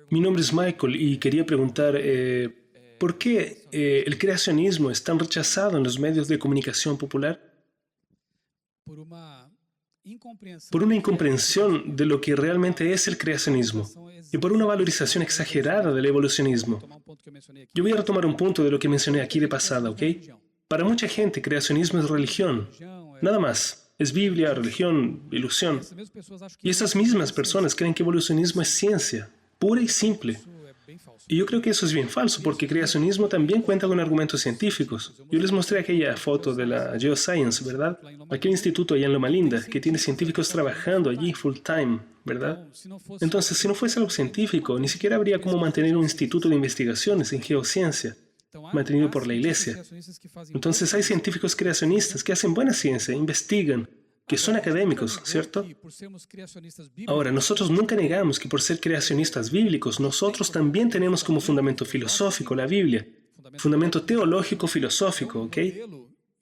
Mi nombre es Michael y quería preguntar, ¿por qué el creacionismo es tan rechazado en los medios de comunicación popular? Por una incomprensión de lo que realmente es el creacionismo y por una valorización exagerada del evolucionismo. Yo voy a retomar un punto de lo que mencioné aquí de pasada, ¿ok? Para mucha gente, creacionismo es religión. Nada más. Es Biblia, religión, ilusión. Y esas mismas personas creen que evolucionismo es ciencia, pura y simple. Y yo creo que eso es bien falso, porque creacionismo también cuenta con argumentos científicos. Yo les mostré aquella foto de la Geoscience, ¿verdad? Aquel instituto allá en Loma Linda, que tiene científicos trabajando allí full time, ¿verdad? Entonces, si no fuese algo científico, ni siquiera habría cómo mantener un instituto de investigaciones en geociencia, mantenido por la Iglesia. Entonces, hay científicos creacionistas que hacen buena ciencia, investigan, que son académicos, ¿cierto? Ahora, nosotros nunca negamos que por ser creacionistas bíblicos, nosotros también tenemos como fundamento filosófico la Biblia, fundamento teológico filosófico, ¿ok?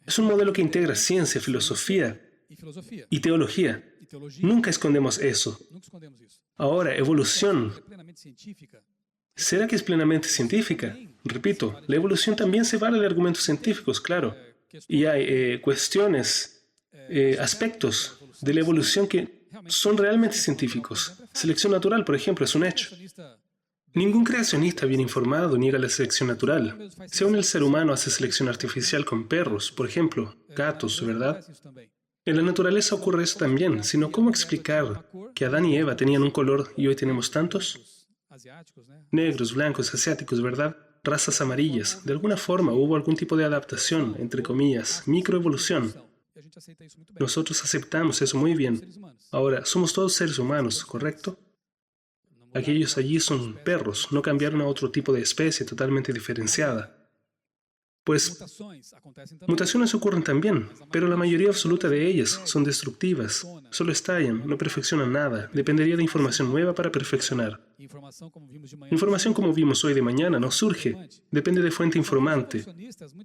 Es un modelo que integra ciencia, filosofía y teología. Nunca escondemos eso. Ahora, evolución. ¿Será que es plenamente científica? Repito, la evolución también se vale de argumentos científicos, claro. Y hay cuestiones, aspectos de la evolución que son realmente científicos. Selección natural, por ejemplo, es un hecho. Ningún creacionista bien informado niega la selección natural. Si aún el ser humano hace selección artificial con perros, por ejemplo, gatos, ¿verdad? En la naturaleza ocurre eso también, sino ¿cómo explicar que Adán y Eva tenían un color y hoy tenemos tantos? Negros, blancos, asiáticos, ¿verdad? Razas amarillas. De alguna forma hubo algún tipo de adaptación, entre comillas, microevolución. Nosotros aceptamos eso muy bien. Ahora, somos todos seres humanos, ¿correcto? Aquellos allí son perros, no cambiaron a otro tipo de especie totalmente diferenciada. Pues, mutaciones ocurren también, pero la mayoría absoluta de ellas son destructivas. Solo estallan, no perfeccionan nada. Dependería de información nueva para perfeccionar. Información como vimos hoy de mañana no surge, depende de fuente informante.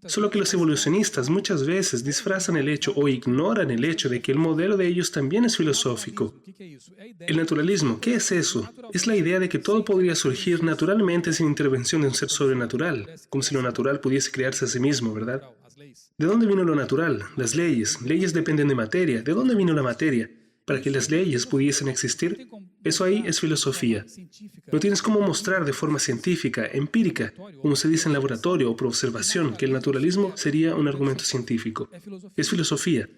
Solo que los evolucionistas muchas veces disfrazan el hecho o ignoran el hecho de que el modelo de ellos también es filosófico. El naturalismo, ¿qué es eso? Es la idea de que todo podría surgir naturalmente sin intervención de un ser sobrenatural, como si lo natural pudiese crearse a sí mismo, ¿verdad? ¿De dónde vino lo natural? Las leyes. Leyes dependen de materia. ¿De dónde vino la materia? Para que las leyes pudiesen existir, eso ahí es filosofía. No tienes cómo mostrar de forma científica, empírica, como se dice en laboratorio o por observación, que el naturalismo sería un argumento científico. Es filosofía.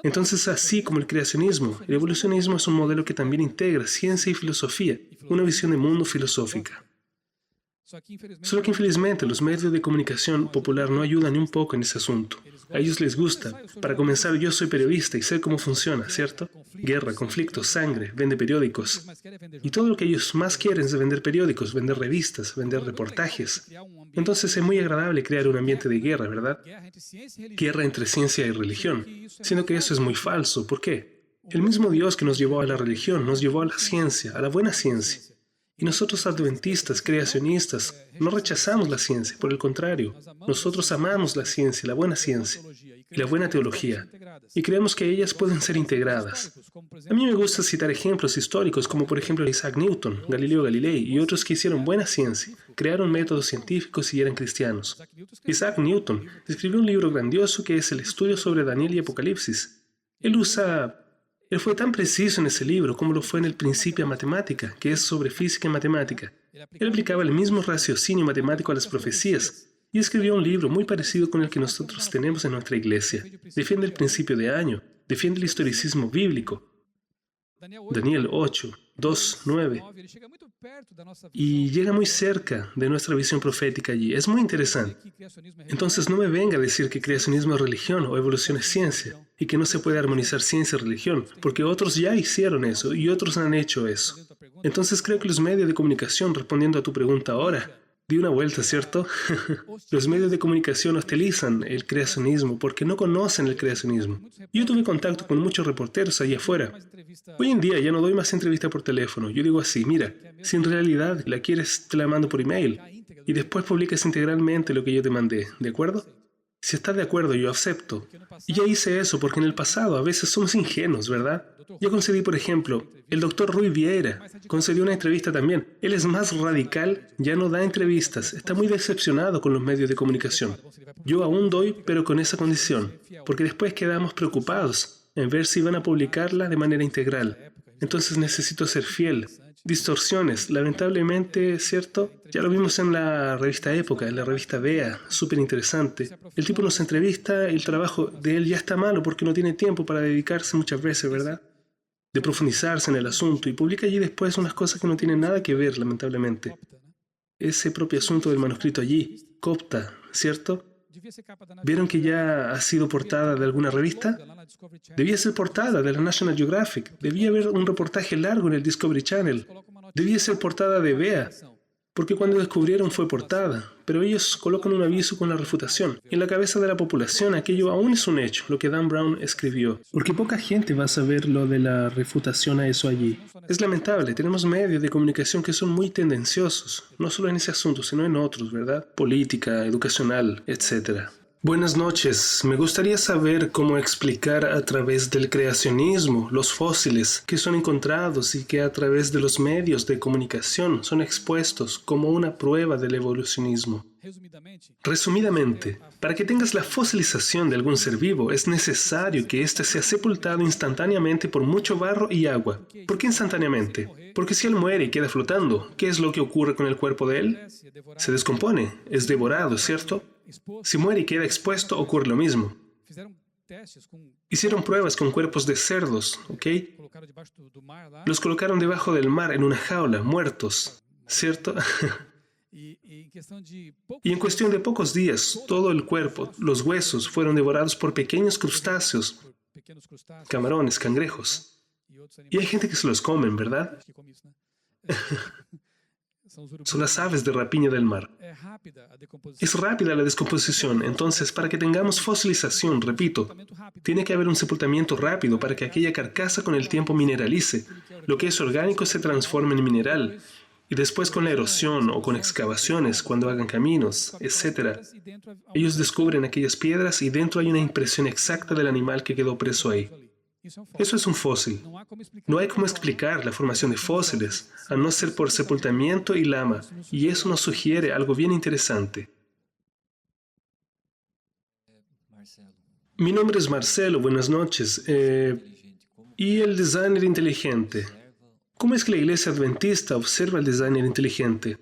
Entonces, así como el creacionismo, el evolucionismo es un modelo que también integra ciencia y filosofía, una visión de mundo filosófica. Solo que infelizmente los medios de comunicación popular no ayudan ni un poco en ese asunto. A ellos les gusta. Para comenzar, yo soy periodista y sé cómo funciona, ¿cierto? Guerra, conflictos, sangre, vende periódicos. Y todo lo que ellos más quieren es vender periódicos, vender revistas, vender reportajes. Entonces es muy agradable crear un ambiente de guerra, ¿verdad? Guerra entre ciencia y religión. Siendo que eso es muy falso. ¿Por qué? El mismo Dios que nos llevó a la religión nos llevó a la ciencia, a la buena ciencia. Y nosotros adventistas, creacionistas, no rechazamos la ciencia, por el contrario, nosotros amamos la ciencia, la buena ciencia y la buena teología, y creemos que ellas pueden ser integradas. A mí me gusta citar ejemplos históricos como por ejemplo Isaac Newton, Galileo Galilei y otros que hicieron buena ciencia, crearon métodos científicos y eran cristianos. Isaac Newton escribió un libro grandioso que es el estudio sobre Daniel y Apocalipsis. Él fue tan preciso en ese libro como lo fue en el Principia Matemática, que es sobre física y matemática. Él aplicaba el mismo raciocinio matemático a las profecías y escribió un libro muy parecido con el que nosotros tenemos en nuestra iglesia. Defiende el principio de año, defiende el historicismo bíblico. Daniel 8, 2, 9. Y llega muy cerca de nuestra visión profética allí. Es muy interesante. Entonces no me venga a decir que creacionismo es religión o evolución es ciencia y que no se puede armonizar ciencia y religión, porque otros ya hicieron eso y otros han hecho eso. Entonces creo que los medios de comunicación, respondiendo a tu pregunta ahora, di una vuelta, ¿cierto? Los medios de comunicación hostilizan el creacionismo porque no conocen el creacionismo. Yo tuve contacto con muchos reporteros allá afuera. Hoy en día ya no doy más entrevistas por teléfono. Yo digo así, mira, si en realidad la quieres, te la mando por email y después publicas integralmente lo que yo te mandé, ¿de acuerdo? Si estás de acuerdo, yo acepto. Y ya hice eso porque en el pasado a veces somos ingenuos, ¿verdad? Yo concedí, por ejemplo, el doctor Rui Vieira concedió una entrevista también. Él es más radical, ya no da entrevistas, está muy decepcionado con los medios de comunicación. Yo aún doy, pero con esa condición, porque después quedamos preocupados en ver si van a publicarla de manera integral. Entonces necesito ser fiel. Distorsiones, lamentablemente, ¿cierto? Ya lo vimos en la revista Época, en la revista Vea, súper interesante. El tipo nos entrevista y el trabajo de él ya está malo porque no tiene tiempo para dedicarse muchas veces, ¿verdad? De profundizarse en el asunto y publica allí después unas cosas que no tienen nada que ver, lamentablemente. Ese propio asunto del manuscrito allí, copta, ¿cierto? ¿Vieron que ya ha sido portada de alguna revista? Debía ser portada de la National Geographic. Debía haber un reportaje largo en el Discovery Channel. Debía ser portada de Vea, porque cuando descubrieron fue portada. Pero ellos colocan un aviso con la refutación. En la cabeza de la población aquello aún es un hecho, lo que Dan Brown escribió. Porque poca gente va a saber lo de la refutación a eso allí. Es lamentable, tenemos medios de comunicación que son muy tendenciosos, no solo en ese asunto, sino en otros, ¿verdad? Política, educacional, etc. Buenas noches. Me gustaría saber cómo explicar a través del creacionismo los fósiles que son encontrados y que a través de los medios de comunicación son expuestos como una prueba del evolucionismo. Resumidamente, para que tengas la fosilización de algún ser vivo es necesario que éste sea sepultado instantáneamente por mucho barro y agua. ¿Por qué instantáneamente? Porque si él muere y queda flotando, ¿qué es lo que ocurre con el cuerpo de él? Se descompone, es devorado, ¿cierto? Si muere y queda expuesto, ocurre lo mismo. Hicieron pruebas con cuerpos de cerdos, ¿ok? Los colocaron debajo del mar en una jaula, muertos, ¿cierto? Y en cuestión de pocos días, todo el cuerpo, los huesos, fueron devorados por pequeños crustáceos, camarones, cangrejos. Y hay gente que se los comen, ¿verdad? Son las aves de rapiña del mar. Es rápida la descomposición, entonces para que tengamos fosilización, repito, tiene que haber un sepultamiento rápido para que aquella carcasa con el tiempo mineralice, lo que es orgánico se transforme en mineral, y después con la erosión o con excavaciones, cuando hagan caminos, etc. Ellos descubren aquellas piedras y dentro hay una impresión exacta del animal que quedó preso ahí. Eso es un fósil. No hay cómo explicar la formación de fósiles, a no ser por sepultamiento y lama, y eso nos sugiere algo bien interesante. Mi nombre es Marcelo, buenas noches. ¿Y el designer inteligente? ¿Cómo es que la Iglesia Adventista observa el designer inteligente?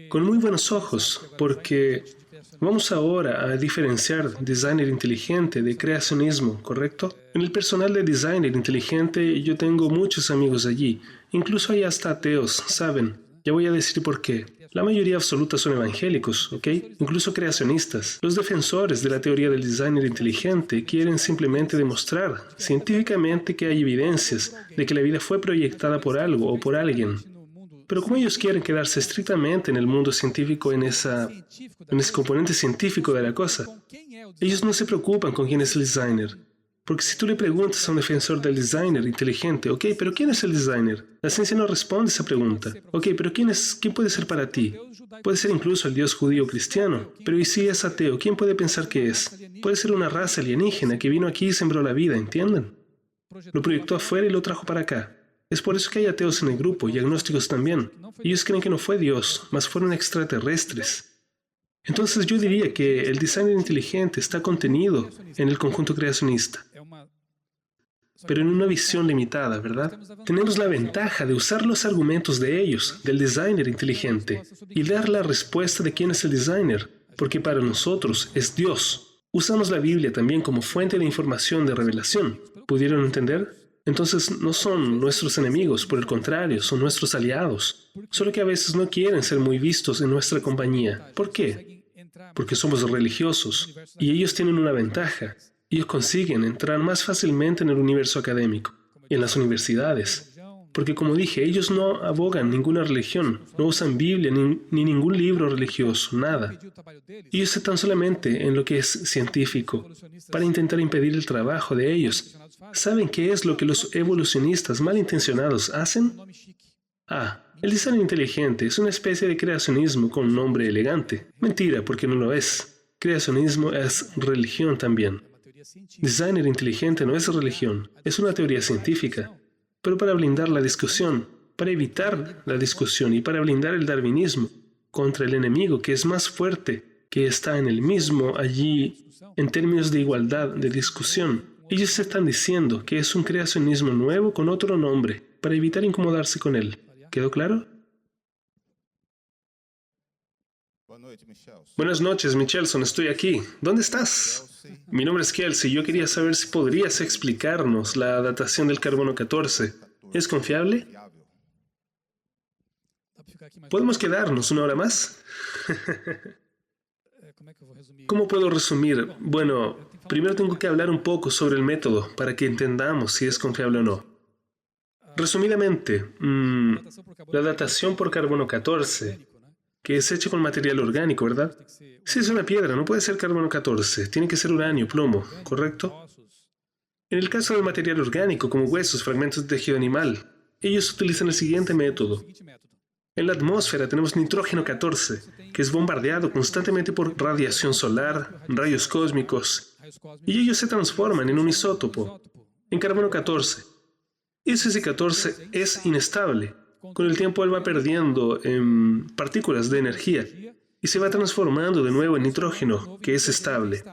Con muy buenos ojos, porque vamos ahora a diferenciar designer inteligente de creacionismo, ¿correcto? En el personal de designer inteligente yo tengo muchos amigos allí, incluso hay hasta ateos, ¿saben? Ya voy a decir por qué. La mayoría absoluta son evangélicos, ¿ok? Incluso creacionistas. Los defensores de la teoría del designer inteligente quieren simplemente demostrar científicamente que hay evidencias de que la vida fue proyectada por algo o por alguien. Pero como ellos quieren quedarse estrictamente en el mundo científico, en ese componente científico de la cosa, ellos no se preocupan con quién es el designer. Porque si tú le preguntas a un defensor del designer inteligente, ok, pero ¿quién es el designer? La ciencia no responde esa pregunta. Ok, pero ¿quién puede ser para ti? Puede ser incluso el Dios judío o cristiano. Pero ¿y si es ateo? ¿Quién puede pensar que es? Puede ser una raza alienígena que vino aquí y sembró la vida, ¿entienden? Lo proyectó afuera y lo trajo para acá. Es por eso que hay ateos en el grupo y agnósticos también. Ellos creen que no fue Dios, mas fueron extraterrestres. Entonces yo diría que el designer inteligente está contenido en el conjunto creacionista, pero en una visión limitada, ¿verdad? Tenemos la ventaja de usar los argumentos de ellos, del designer inteligente, y dar la respuesta de quién es el designer, porque para nosotros es Dios. Usamos la Biblia también como fuente de información de revelación. ¿Pudieron entender? Entonces no son nuestros enemigos, por el contrario, son nuestros aliados. Solo que a veces no quieren ser muy vistos en nuestra compañía. ¿Por qué? Porque somos religiosos y ellos tienen una ventaja. Ellos consiguen entrar más fácilmente en el universo académico y en las universidades. Porque como dije, ellos no abogan ninguna religión, no usan Biblia ni ningún libro religioso, nada. Ellos están solamente en lo que es científico para intentar impedir el trabajo de ellos. ¿Saben qué es lo que los evolucionistas malintencionados hacen? El diseño inteligente es una especie de creacionismo con un nombre elegante. Mentira, porque no lo es. Creacionismo es religión también. Designer inteligente no es religión, es una teoría científica. pero para blindar la discusión, para evitar la discusión y para blindar el darwinismo contra el enemigo que es más fuerte, que está en el mismo allí en términos de igualdad, de discusión. Ellos están diciendo que es un creacionismo nuevo con otro nombre, para evitar incomodarse con él. ¿Quedó claro? Buenas noches, Michelson. Estoy aquí. ¿Dónde estás? Mi nombre es Kelsey. Yo quería saber si podrías explicarnos la datación del carbono 14. ¿Es confiable? ¿Podemos quedarnos una hora más? ¿Cómo puedo resumir? Bueno, primero tengo que hablar un poco sobre el método para que entendamos si es confiable o no. Resumidamente, la datación por carbono 14, que es hecha con material orgánico, ¿verdad? Si es una piedra, no puede ser carbono 14, tiene que ser uranio, plomo, ¿correcto? En el caso del material orgánico, como huesos, fragmentos de tejido animal, ellos utilizan el siguiente método. En la atmósfera tenemos nitrógeno 14, que es bombardeado constantemente por radiación solar, rayos cósmicos, y ellos se transforman en un isótopo, en carbono 14. Ese 14 es inestable. Con el tiempo él va perdiendo partículas de energía y se va transformando de nuevo en nitrógeno, que es estable.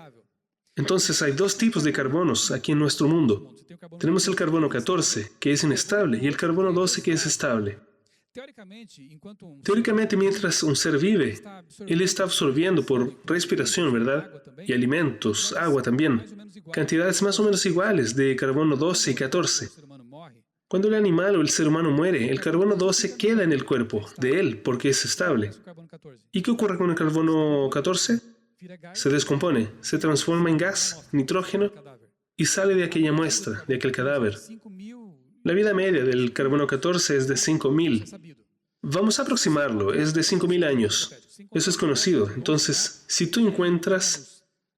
Entonces hay dos tipos de carbonos aquí en nuestro mundo. Tenemos el carbono 14, que es inestable, y el carbono 12, que es estable. Teóricamente, mientras un ser vive, él está absorbiendo por respiración, ¿verdad? Y alimentos, agua también, cantidades más o menos iguales de carbono 12 y 14. Cuando el animal o el ser humano muere, el carbono 12 queda en el cuerpo de él porque es estable. ¿Y qué ocurre con el carbono 14? Se descompone, se transforma en gas, nitrógeno, y sale de aquella muestra, de aquel cadáver. La vida media del carbono 14 es de 5.000. Vamos a aproximarlo, es de 5.000 años. Eso es conocido. Entonces, si tú encuentras...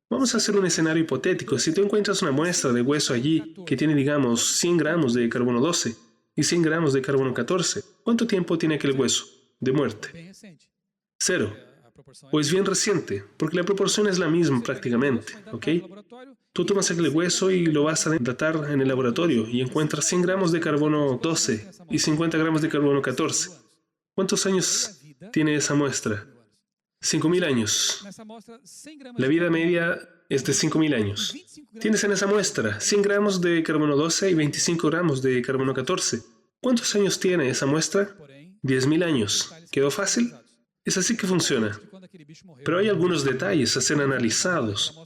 Vamos a hacer un escenario hipotético. Si tú encuentras una muestra de hueso allí que tiene, digamos, 100 gramos de carbono 12 y 100 gramos de carbono 14, ¿cuánto tiempo tiene aquel hueso de muerte? 0. O es bien reciente, porque la proporción es la misma prácticamente, ¿ok? Tú tomas aquel hueso y lo vas a datar en el laboratorio y encuentras 100 gramos de carbono 12 y 50 gramos de carbono 14. ¿Cuántos años tiene esa muestra? 5.000 años. La vida media es de 5.000 años. Tienes en esa muestra 100 gramos de carbono 12 y 25 gramos de carbono 14. ¿Cuántos años tiene esa muestra? 10.000 años. ¿Quedó fácil? Es así que funciona. Pero hay algunos detalles a ser analizados.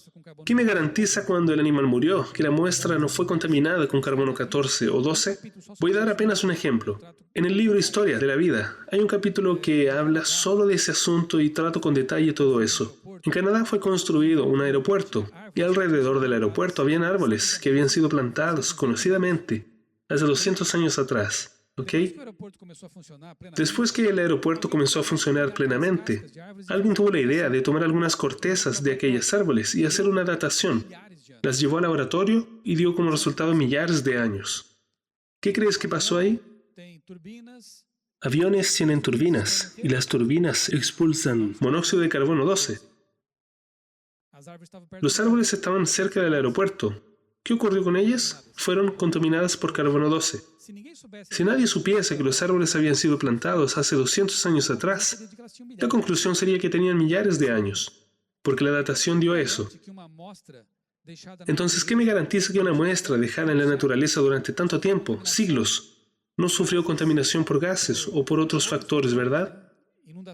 ¿Qué me garantiza cuando el animal murió que la muestra no fue contaminada con carbono 14 o 12? Voy a dar apenas un ejemplo. En el libro Historia de la Vida hay un capítulo que habla solo de ese asunto y trato con detalle todo eso. En Canadá fue construido un aeropuerto y alrededor del aeropuerto habían árboles que habían sido plantados conocidamente hace 200 años atrás. ¿Ok? Después que el aeropuerto comenzó a funcionar plenamente, alguien tuvo la idea de tomar algunas cortezas de aquellos árboles y hacer una datación. Las llevó al laboratorio y dio como resultado millares de años. ¿Qué crees que pasó ahí? Aviones tienen turbinas y las turbinas expulsan monóxido de carbono 12. Los árboles estaban cerca del aeropuerto. ¿Qué ocurrió con ellas? Fueron contaminadas por carbono 12. Si nadie supiese que los árboles habían sido plantados hace 200 años atrás, la conclusión sería que tenían millares de años, porque la datación dio eso. Entonces, ¿qué me garantiza que una muestra dejada en la naturaleza durante tanto tiempo, siglos, no sufrió contaminación por gases o por otros factores, verdad?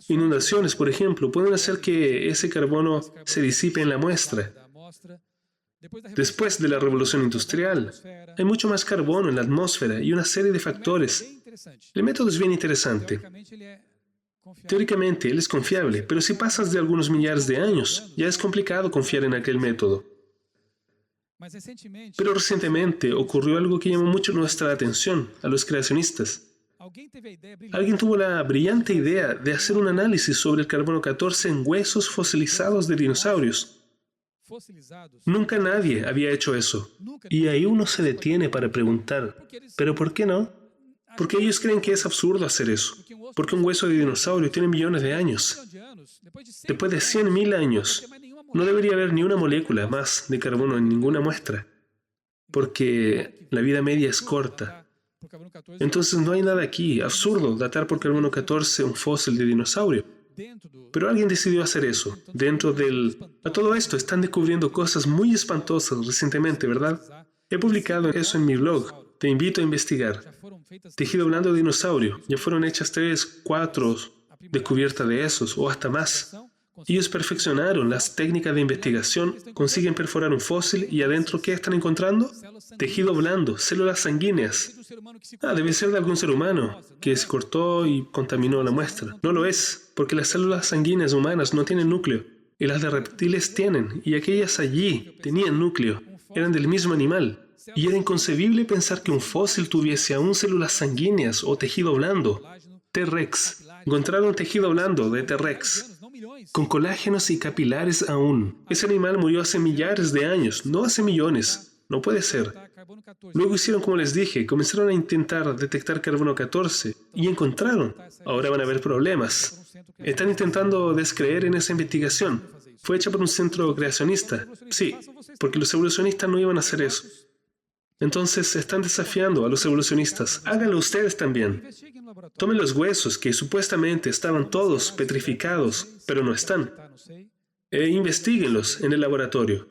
Inundaciones, por ejemplo, pueden hacer que ese carbono se disipe en la muestra. Después de la revolución industrial, hay mucho más carbono en la atmósfera y una serie de factores. El método es bien interesante. Teóricamente, él es confiable, pero si pasas de algunos millares de años, ya es complicado confiar en aquel método. Pero recientemente ocurrió algo que llamó mucho nuestra atención a los creacionistas. Alguien tuvo la brillante idea de hacer un análisis sobre el carbono 14 en huesos fosilizados de dinosaurios. Nunca nadie había hecho eso. Y ahí uno se detiene para preguntar, ¿pero por qué no? Porque ellos creen que es absurdo hacer eso. Porque un hueso de dinosaurio tiene millones de años. Después de 100.000 años, no debería haber ni una molécula más de carbono en ninguna muestra. Porque la vida media es corta. Entonces no hay nada aquí. Absurdo datar por carbono 14 un fósil de dinosaurio. Pero alguien decidió hacer eso. A todo esto están descubriendo cosas muy espantosas recientemente, ¿verdad? He publicado eso en mi blog. Te invito a investigar. Tejido blando de dinosaurio. Ya fueron hechas 3, 4 descubiertas de esos, o hasta más. Ellos perfeccionaron las técnicas de investigación, consiguen perforar un fósil y adentro, ¿qué están encontrando? Tejido blando, células sanguíneas. Debe ser de algún ser humano que se cortó y contaminó la muestra. No lo es, porque las células sanguíneas humanas no tienen núcleo, y las de reptiles tienen, y aquellas allí tenían núcleo, eran del mismo animal. Y era inconcebible pensar que un fósil tuviese aún células sanguíneas o tejido blando. T-Rex. Encontraron tejido blando de T-Rex, con colágenos y capilares aún. Ese animal murió hace millares de años, no hace millones. No puede ser. Luego hicieron como les dije, comenzaron a intentar detectar carbono 14 y encontraron. Ahora van a haber problemas. Están intentando descreer en esa investigación. Fue hecha por un centro creacionista. Sí, porque los evolucionistas no iban a hacer eso. Entonces están desafiando a los evolucionistas. Háganlo ustedes también. Tomen los huesos que supuestamente estaban todos petrificados, pero no están, e investíguenlos en el laboratorio.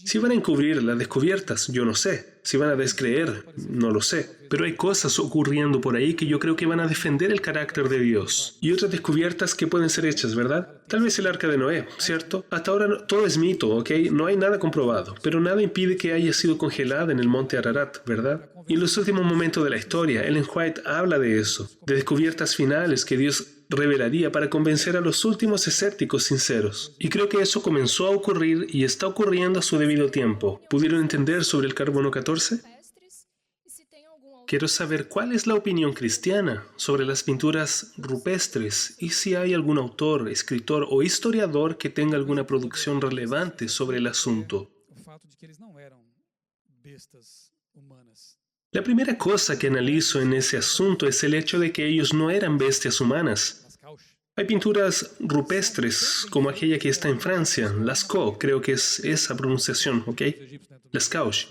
Si van a encubrir las descubiertas, yo no sé. Si van a descreer, no lo sé. Pero hay cosas ocurriendo por ahí que yo creo que van a defender el carácter de Dios. Y otras descubiertas que pueden ser hechas, ¿verdad? Tal vez el arca de Noé, ¿cierto? Hasta ahora todo es mito, ¿ok? No hay nada comprobado. Pero nada impide que haya sido congelada en el monte Ararat, ¿verdad? Y en los últimos momentos de la historia, Ellen White habla de eso, de descubiertas finales que Dios revelaría para convencer a los últimos escépticos sinceros. Y creo que eso comenzó a ocurrir y está ocurriendo a su debido tiempo. ¿Pudieron entender sobre el carbono 14? Quiero saber cuál es la opinión cristiana sobre las pinturas rupestres y si hay algún autor, escritor o historiador que tenga alguna producción relevante sobre el asunto. La primera cosa que analizo en ese asunto es el hecho de que ellos no eran bestias humanas. Hay pinturas rupestres, como aquella que está en Francia, Lascaux, creo que es esa pronunciación, ¿ok? Lascaux,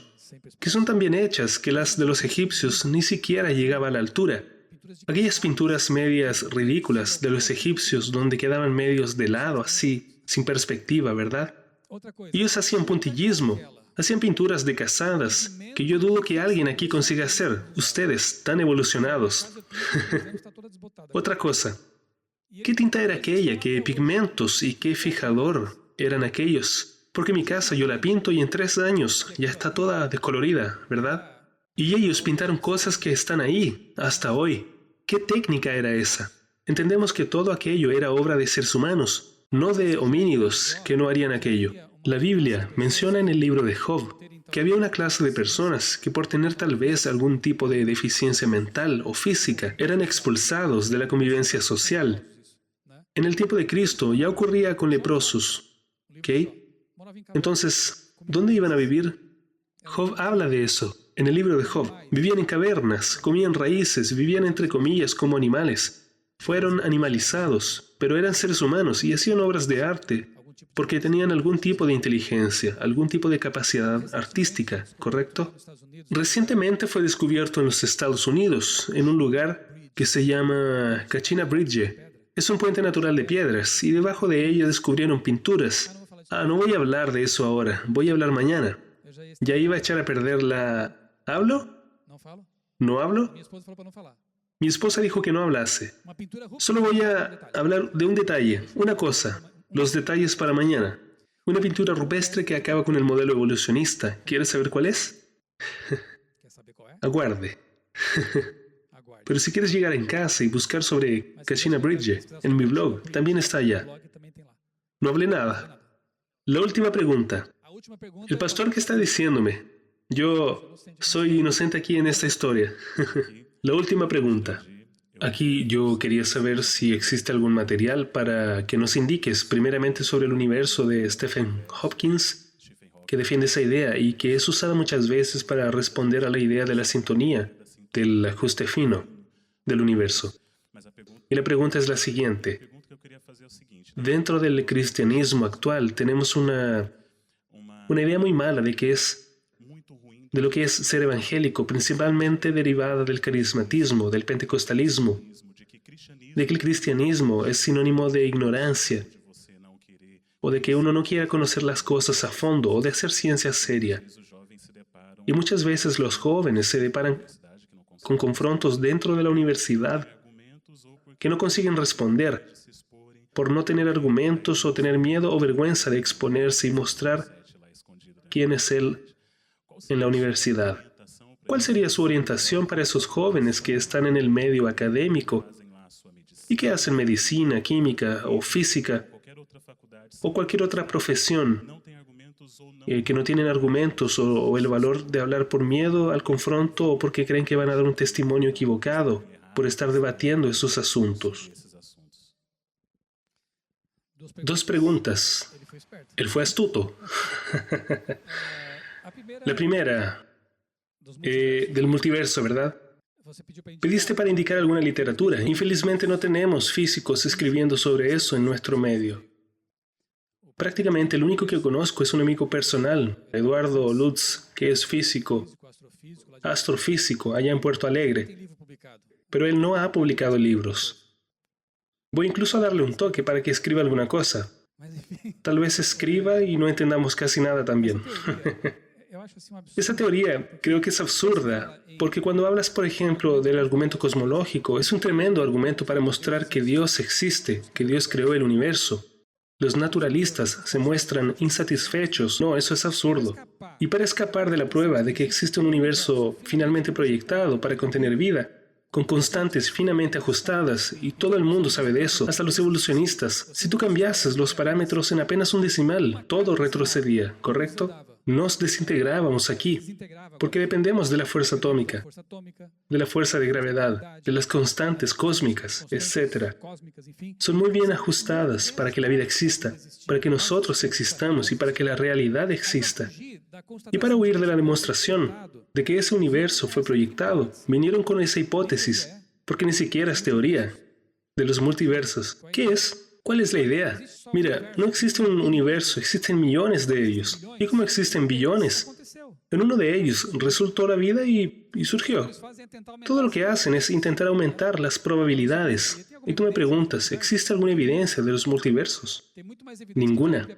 que son tan bien hechas que las de los egipcios ni siquiera llegaban a la altura. Aquellas pinturas medias ridículas de los egipcios donde quedaban medios de lado, así, sin perspectiva, ¿verdad? Ellos hacían puntillismo. Hacían pinturas de casadas que yo dudo que alguien aquí consiga hacer. Ustedes, tan evolucionados. Otra cosa. ¿Qué tinta era aquella? ¿Qué pigmentos y qué fijador eran aquellos? Porque mi casa yo la pinto y en 3 años ya está toda descolorida, ¿verdad? Y ellos pintaron cosas que están ahí, hasta hoy. ¿Qué técnica era esa? Entendemos que todo aquello era obra de seres humanos, no de homínidos que no harían aquello. La Biblia menciona en el libro de Job que había una clase de personas que por tener tal vez algún tipo de deficiencia mental o física eran expulsados de la convivencia social. En el tiempo de Cristo ya ocurría con leprosos. ¿Ok? Entonces, ¿dónde iban a vivir? Job habla de eso en el libro de Job. Vivían en cavernas, comían raíces, vivían entre comillas como animales. Fueron animalizados, pero eran seres humanos y hacían obras de arte porque tenían algún tipo de inteligencia, algún tipo de capacidad artística, ¿correcto? Recientemente fue descubierto en los Estados Unidos, en un lugar que se llama Kachina Bridge. Es un puente natural de piedras y debajo de ella descubrieron pinturas. No voy a hablar de eso ahora, voy a hablar mañana. Ya iba a echar a perder la... ¿Hablo? ¿No hablo? Mi esposa dijo que no hablase. Solo voy a hablar de un detalle, una cosa. Los detalles para mañana. Una pintura rupestre que acaba con el modelo evolucionista. ¿Quieres saber cuál es? Aguarde. Pero si quieres llegar en casa y buscar sobre Kachina Bridge en mi blog, también está allá. No hablé nada. La última pregunta. El pastor que está diciéndome, yo soy inocente aquí en esta historia. La última pregunta. Aquí yo quería saber si existe algún material para que nos indiques primeramente sobre el universo de Stephen Hopkins, que defiende esa idea y que es usada muchas veces para responder a la idea de la sintonía, del ajuste fino del universo. Y la pregunta es la siguiente. Dentro del cristianismo actual tenemos una idea muy mala de que es de lo que es ser evangélico, principalmente derivada del carismatismo, del pentecostalismo, de que el cristianismo es sinónimo de ignorancia, o de que uno no quiera conocer las cosas a fondo, o de hacer ciencia seria. Y muchas veces los jóvenes se deparan con confrontos dentro de la universidad que no consiguen responder por no tener argumentos o tener miedo o vergüenza de exponerse y mostrar quién es él en la universidad. ¿Cuál sería su orientación para esos jóvenes que están en el medio académico y que hacen medicina, química o física o cualquier otra profesión que no tienen argumentos o el valor de hablar por miedo al confronto o porque creen que van a dar un testimonio equivocado por estar debatiendo esos asuntos? Dos preguntas. Él fue astuto. La primera, del multiverso, ¿verdad? Pediste para indicar alguna literatura. Infelizmente no tenemos físicos escribiendo sobre eso en nuestro medio. Prácticamente el único que conozco es un amigo personal, Eduardo Lutz, que es físico, astrofísico, allá en Puerto Alegre. Pero él no ha publicado libros. Voy incluso a darle un toque para que escriba alguna cosa. Tal vez escriba y no entendamos casi nada también. Esa teoría creo que es absurda, porque cuando hablas, por ejemplo, del argumento cosmológico, es un tremendo argumento para mostrar que Dios existe, que Dios creó el universo. Los naturalistas se muestran insatisfechos. No, eso es absurdo. Y para escapar de la prueba de que existe un universo finalmente proyectado para contener vida, con constantes finamente ajustadas, y todo el mundo sabe de eso, hasta los evolucionistas, si tú cambiases los parámetros en apenas un decimal, todo retrocedía, ¿correcto? Nos desintegrábamos aquí, porque dependemos de la fuerza atómica, de la fuerza de gravedad, de las constantes cósmicas, etc. Son muy bien ajustadas para que la vida exista, para que nosotros existamos y para que la realidad exista. Y para huir de la demostración de que ese universo fue proyectado, vinieron con esa hipótesis, porque ni siquiera es teoría, de los multiversos. ¿Qué es? ¿Cuál es la idea? Mira, no existe un universo, existen millones de ellos. ¿Y cómo existen billones? En uno de ellos resultó la vida y surgió. Todo lo que hacen es intentar aumentar las probabilidades. Y tú me preguntas, ¿existe alguna evidencia de los multiversos? Ninguna.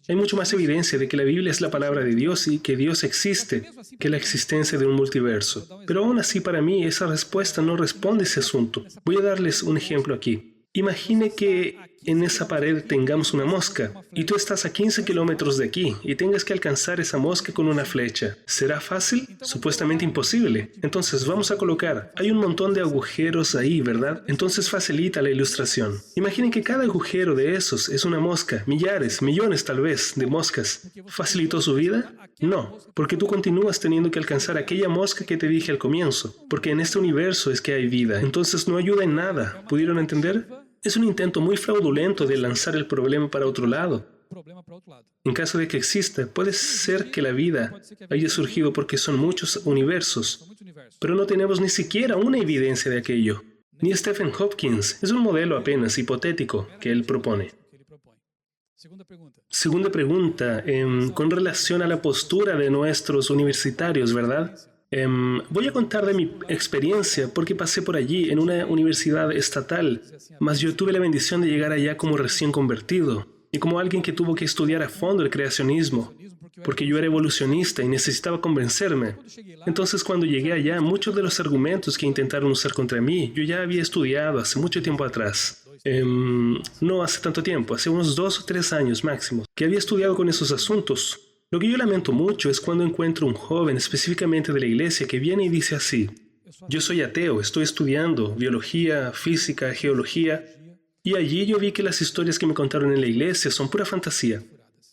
Hay mucho más evidencia de que la Biblia es la palabra de Dios y que Dios existe que la existencia de un multiverso. Pero aún así, para mí, esa respuesta no responde a ese asunto. Voy a darles un ejemplo aquí. Imagine que en esa pared tengamos una mosca y tú estás a 15 kilómetros de aquí y tengas que alcanzar esa mosca con una flecha. ¿Será fácil? Supuestamente imposible. Entonces vamos a colocar, hay un montón de agujeros ahí, ¿verdad? Entonces facilita la ilustración. Imaginen que cada agujero de esos es una mosca, millares, millones tal vez de moscas. ¿Facilitó su vida? No, porque tú continúas teniendo que alcanzar aquella mosca que te dije al comienzo, porque en este universo es que hay vida. Entonces no ayuda en nada. ¿Pudieron entender? Es un intento muy fraudulento de lanzar el problema para otro lado. En caso de que exista, puede ser que la vida haya surgido porque son muchos universos, pero no tenemos ni siquiera una evidencia de aquello. Ni Stephen Hopkins. Es un modelo apenas hipotético que él propone. Segunda pregunta, con relación a la postura de nuestros universitarios, ¿verdad? Voy a contar de mi experiencia porque pasé por allí en una universidad estatal, mas yo tuve la bendición de llegar allá como recién convertido y como alguien que tuvo que estudiar a fondo el creacionismo, porque yo era evolucionista y necesitaba convencerme. Entonces, cuando llegué allá, muchos de los argumentos que intentaron usar contra mí, yo ya había estudiado hace mucho tiempo atrás. No hace tanto tiempo, hace unos 2 o 3 años máximo, que había estudiado con esos asuntos. Lo que yo lamento mucho es cuando encuentro un joven específicamente de la iglesia que viene y dice así: yo soy ateo, estoy estudiando biología, física, geología, y allí yo vi que las historias que me contaron en la iglesia son pura fantasía.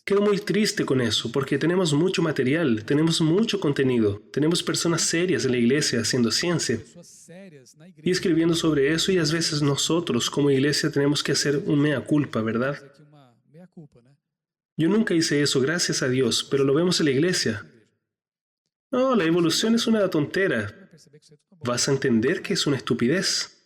Quedo muy triste con eso, porque tenemos mucho material, tenemos mucho contenido, tenemos personas serias en la iglesia haciendo ciencia y escribiendo sobre eso, y a veces nosotros como iglesia tenemos que hacer un mea culpa, ¿verdad? Yo nunca hice eso, gracias a Dios, pero lo vemos en la iglesia. No, la evolución es una tontera. Vas a entender que es una estupidez.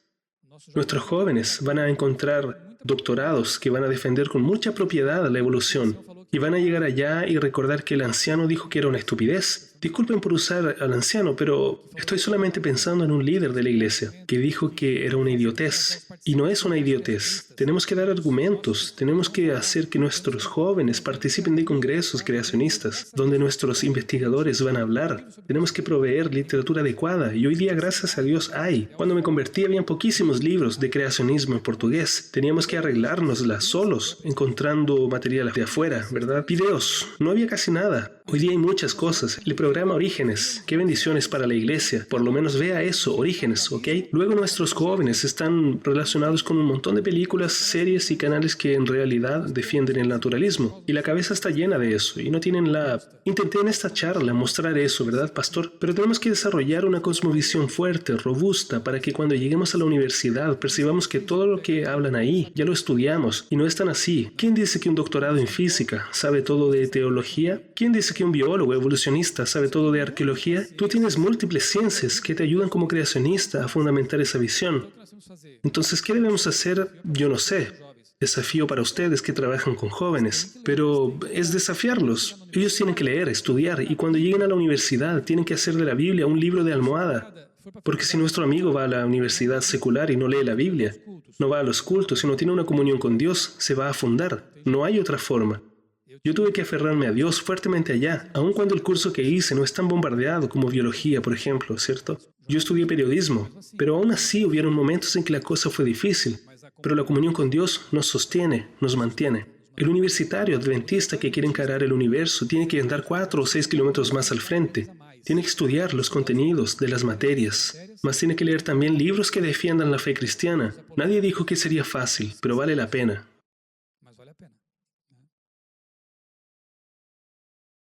Nuestros jóvenes van a encontrar doctorados que van a defender con mucha propiedad la evolución y van a llegar allá y recordar que el anciano dijo que era una estupidez. Disculpen por usar al anciano, pero estoy solamente pensando en un líder de la iglesia que dijo que era una idiotez. Y no es una idiotez. Tenemos que dar argumentos. Tenemos que hacer que nuestros jóvenes participen de congresos creacionistas, donde nuestros investigadores van a hablar. Tenemos que proveer literatura adecuada. Y hoy día, gracias a Dios, hay. Cuando me convertí, habían poquísimos libros de creacionismo en portugués. Teníamos que arreglárnoslas solos, encontrando material de afuera, ¿verdad? Videos. No había casi nada. Hoy día hay muchas cosas. El programa Orígenes. Qué bendiciones para la iglesia. Por lo menos vea eso, Orígenes, ¿ok? Luego nuestros jóvenes están relacionados con un montón de películas, series y canales que en realidad defienden el naturalismo. Y la cabeza está llena de eso. Y no tienen la... Intenté en esta charla mostrar eso, ¿verdad, pastor? Pero tenemos que desarrollar una cosmovisión fuerte, robusta, para que cuando lleguemos a la universidad percibamos que todo lo que hablan ahí ya lo estudiamos. Y no es tan así. ¿Quién dice que un doctorado en física sabe todo de teología? ¿Quién dice que un biólogo evolucionista sabe todo de arqueología? Tú tienes múltiples ciencias que te ayudan como creacionista a fundamentar esa visión. Entonces, ¿qué debemos hacer? Yo no sé. Desafío para ustedes que trabajan con jóvenes, pero es desafiarlos. Ellos tienen que leer, estudiar, y cuando lleguen a la universidad tienen que hacer de la Biblia un libro de almohada. Porque si nuestro amigo va a la universidad secular y no lee la Biblia, no va a los cultos y no tiene una comunión con Dios, se va a fundar. No hay otra forma. Yo tuve que aferrarme a Dios fuertemente allá, aun cuando el curso que hice no es tan bombardeado como biología, por ejemplo, ¿cierto? Yo estudié periodismo, pero aún así hubieron momentos en que la cosa fue difícil. Pero la comunión con Dios nos sostiene, nos mantiene. El universitario adventista que quiere encarar el universo tiene que andar 4 o 6 kilómetros más al frente. Tiene que estudiar los contenidos de las materias, mas tiene que leer también libros que defiendan la fe cristiana. Nadie dijo que sería fácil, pero vale la pena.